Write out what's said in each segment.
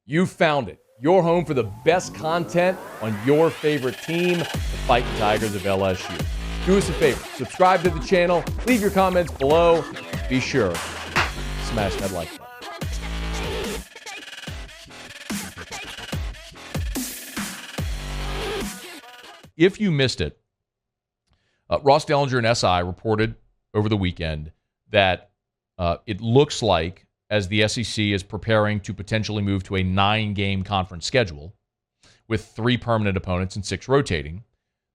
You found it. Your home for the best content on your favorite team, the Fighting Tigers of LSU. Do us a favor. Subscribe to the channel. Leave your comments below. Be sure to smash that like button. If you missed it, Ross Dellinger and SI reported over the weekend that it looks like, as the SEC is preparing to potentially move to a 9-game conference schedule with 3 permanent opponents and 6 rotating,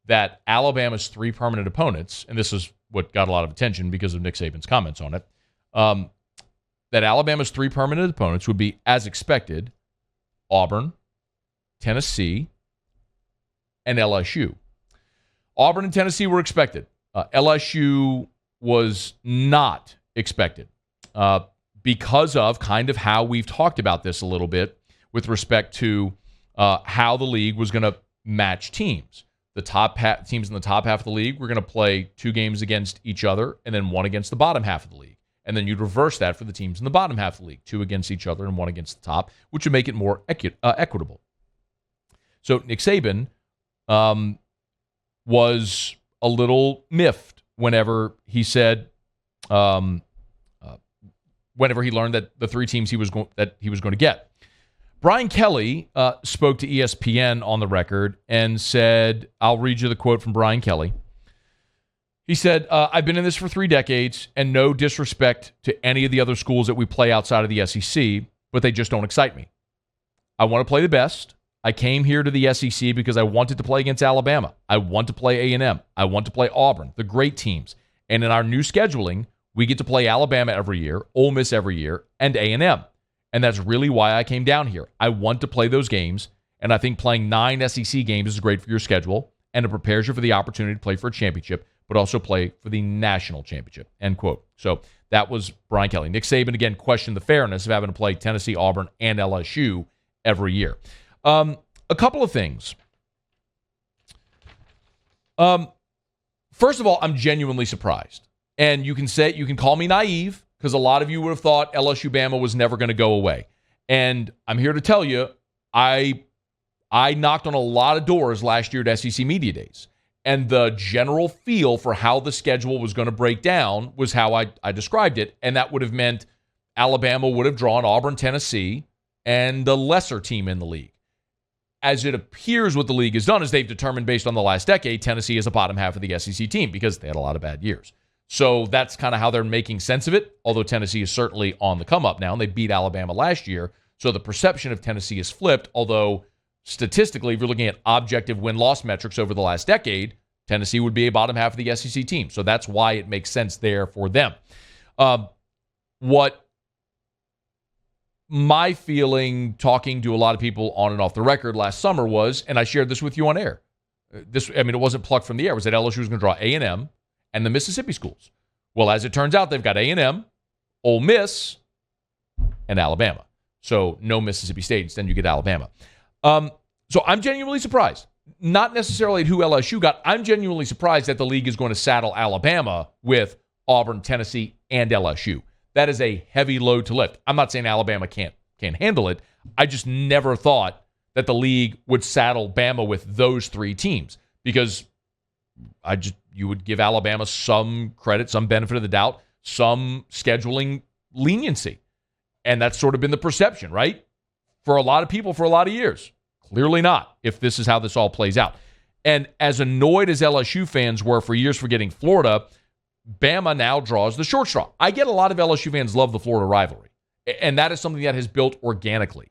that Alabama's 3 permanent opponents, and this is what got a lot of attention because of Nick Saban's comments on it, that Alabama's 3 permanent opponents would be, as expected, Auburn, Tennessee, and LSU. Auburn and Tennessee were expected. LSU was not expected because of kind of how we've talked about this a little bit with respect to how the league was going to match teams. The top teams in the top half of the league were going to play 2 games against each other and then 1 against the bottom half of the league. And then you'd reverse that for the teams in the bottom half of the league, 2 against each other and 1 against the top, which would make it more equitable. So Nick Saban was a little miffed whenever he said, whenever he learned that the 3 teams he was going to get. Brian Kelly spoke to ESPN on the record and said, I'll read you the quote from Brian Kelly. He said, I've been in this for 3 decades, and no disrespect to any of the other schools that we play outside of the SEC, but they just don't excite me. I want to play the best. I came here to the SEC because I wanted to play against Alabama. I want to play A&M. I want to play Auburn, the great teams. And in our new scheduling, we get to play Alabama every year, Ole Miss every year, and A&M. And that's really why I came down here. I want to play those games, and I think playing 9 SEC games is great for your schedule, and it prepares you for the opportunity to play for a championship, but also play for the national championship, end quote. So that was Brian Kelly. Nick Saban, again, questioned the fairness of having to play Tennessee, Auburn, and LSU every year. A couple of things. First of all, I'm genuinely surprised. And you can call me naive, because a lot of you would have thought LSU Bama was never going to go away. And I'm here to tell you, I knocked on a lot of doors last year at SEC Media Days. And the general feel for how the schedule was going to break down was how I described it. And that would have meant Alabama would have drawn Auburn, Tennessee, and the lesser team in the league. As it appears what the league has done is they've determined based on the last decade, Tennessee is a bottom half of the SEC team because they had a lot of bad years. So that's kind of how they're making sense of it, although Tennessee is certainly on the come up now, and they beat Alabama last year. So the perception of Tennessee is flipped, although statistically, if you're looking at objective win-loss metrics over the last decade, Tennessee would be a bottom half of the SEC team. So that's why it makes sense there for them. What my feeling, talking to a lot of people on and off the record last summer was, and I shared this with you on air, it wasn't plucked from the air, was that LSU was going to draw A&M and the Mississippi schools. Well, as it turns out, they've got A&M, Ole Miss, and Alabama. So no Mississippi State, instead you get Alabama. So I'm genuinely surprised. Not necessarily at who LSU got. I'm genuinely surprised that the league is going to saddle Alabama with Auburn, Tennessee, and LSU. That is a heavy load to lift. I'm not saying Alabama can't handle it. I just never thought that the league would saddle Bama with those 3 teams because you would give Alabama some credit, some benefit of the doubt, some scheduling leniency. And that's sort of been the perception, right? For a lot of people for a lot of years. Clearly not, if this is how this all plays out. And as annoyed as LSU fans were for years for getting Florida, Bama now draws the short straw. I get a lot of LSU fans love the Florida rivalry, and that is something that has built organically.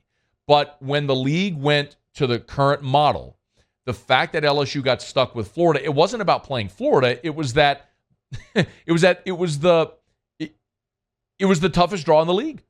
But when the league went to the current model, the fact that LSU got stuck with Florida, it wasn't about playing Florida. It was that it was the toughest draw in the league.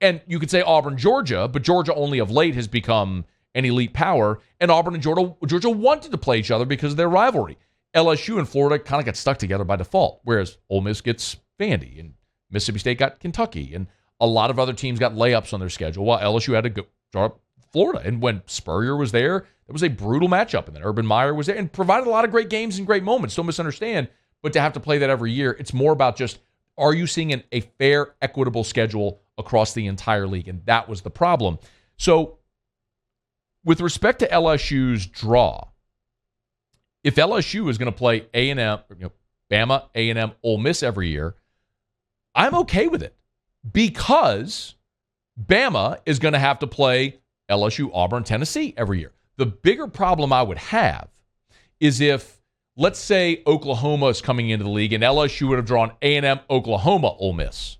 And you could say Auburn, Georgia, but Georgia only of late has become an elite power, and Auburn and Georgia wanted to play each other because of their rivalry. LSU and Florida kind of got stuck together by default, whereas Ole Miss gets Vandy, and Mississippi State got Kentucky, and a lot of other teams got layups on their schedule, while LSU had to go draw up Florida. And when Spurrier was there, it was a brutal matchup, and then Urban Meyer was there and provided a lot of great games and great moments. Don't misunderstand, but to have to play that every year, it's more about just, are you seeing a fair, equitable schedule across the entire league? And that was the problem. So with respect to LSU's draw, if LSU is going to play A&M, Bama, A&M, Ole Miss every year, I'm okay with it because Bama is going to have to play LSU, Auburn, Tennessee every year. The bigger problem I would have is if, let's say, Oklahoma is coming into the league and LSU would have drawn A&M, Oklahoma, Ole Miss,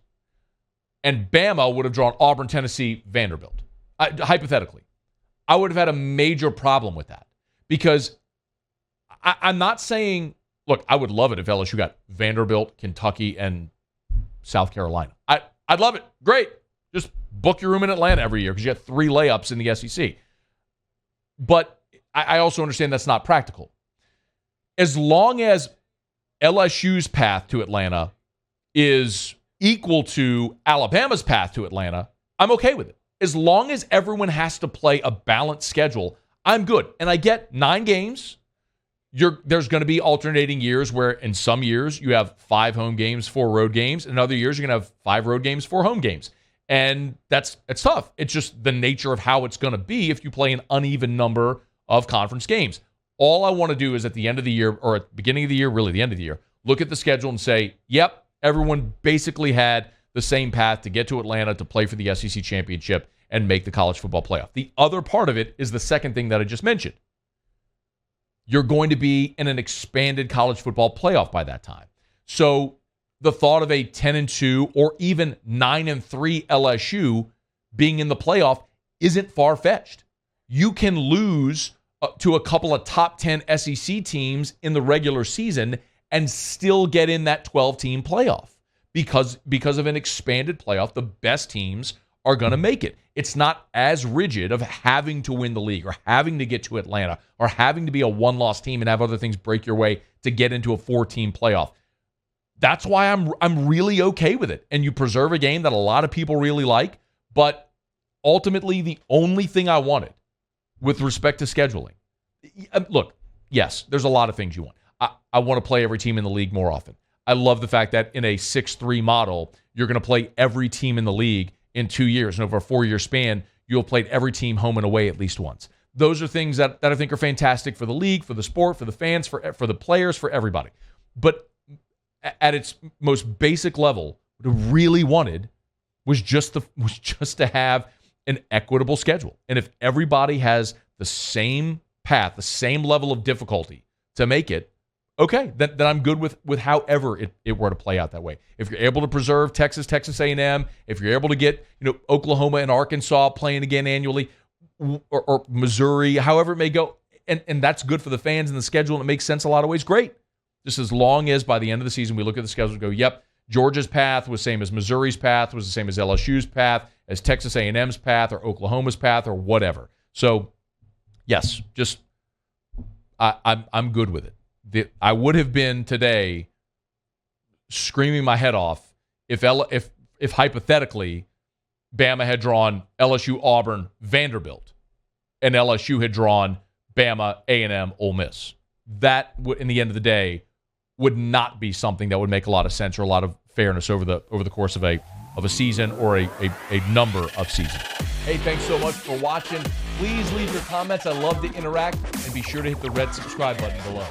and Bama would have drawn Auburn, Tennessee, Vanderbilt. Hypothetically, I would have had a major problem with that because I'm not saying, look, I would love it if LSU got Vanderbilt, Kentucky, and South Carolina. I'd love it. Great. Just book your room in Atlanta every year because you got 3 layups in the SEC. But I also understand that's not practical. As long as LSU's path to Atlanta is equal to Alabama's path to Atlanta, I'm okay with it. As long as everyone has to play a balanced schedule, I'm good. And I get 9 games. There's going to be alternating years where in some years you have 5 home games, 4 road games. In other years, you're going to have 5 road games, 4 home games. And it's tough. It's just the nature of how it's going to be if you play an uneven number of conference games. All I want to do is at the end of the year, or at the beginning of the year, really the end of the year, look at the schedule and say, yep, everyone basically had the same path to get to Atlanta to play for the SEC championship and make the college football playoff. The other part of it is the second thing that I just mentioned. You're going to be in an expanded college football playoff by that time. So the thought of a 10-2 or even 9-3 LSU being in the playoff isn't far-fetched. You can lose to a couple of top 10 SEC teams in the regular season and still get in that 12-team playoff because of an expanded playoff. The best teams are going to make it. It's not as rigid of having to win the league or having to get to Atlanta or having to be a one-loss team and have other things break your way to get into a 4-team playoff. That's why I'm really okay with it. And you preserve a game that a lot of people really like, but ultimately the only thing I wanted with respect to scheduling. Look, yes, there's a lot of things you want. I want to play every team in the league more often. I love the fact that in a 6-3 model, you're going to play every team in the league in 2 years. And over a 4-year span, you'll play every team home and away at least once. Those are things that I think are fantastic for the league, for the sport, for the fans, for the players, for everybody. But at its most basic level, what I really wanted was just to have an equitable schedule. And if everybody has the same path, the same level of difficulty to make it, okay, then I'm good with however it were to play out that way. If you're able to preserve Texas A&M, if you're able to get Oklahoma and Arkansas playing again annually, or Missouri, however it may go, and that's good for the fans and the schedule, and it makes sense a lot of ways, great. Just as long as by the end of the season we look at the schedule and go, yep, Georgia's path was the same as Missouri's path, was the same as LSU's path, as Texas A&M's path, or Oklahoma's path, or whatever. So, yes, just I'm good with it. I would have been today screaming my head off if hypothetically Bama had drawn LSU, Auburn, Vanderbilt, and LSU had drawn Bama, A&M, Ole Miss. That, in the end of the day, would not be something that would make a lot of sense or a lot of fairness over the course of a season or a number of seasons. Hey, thanks so much for watching. Please leave your comments. I love to interact, and be sure to hit the red subscribe button below.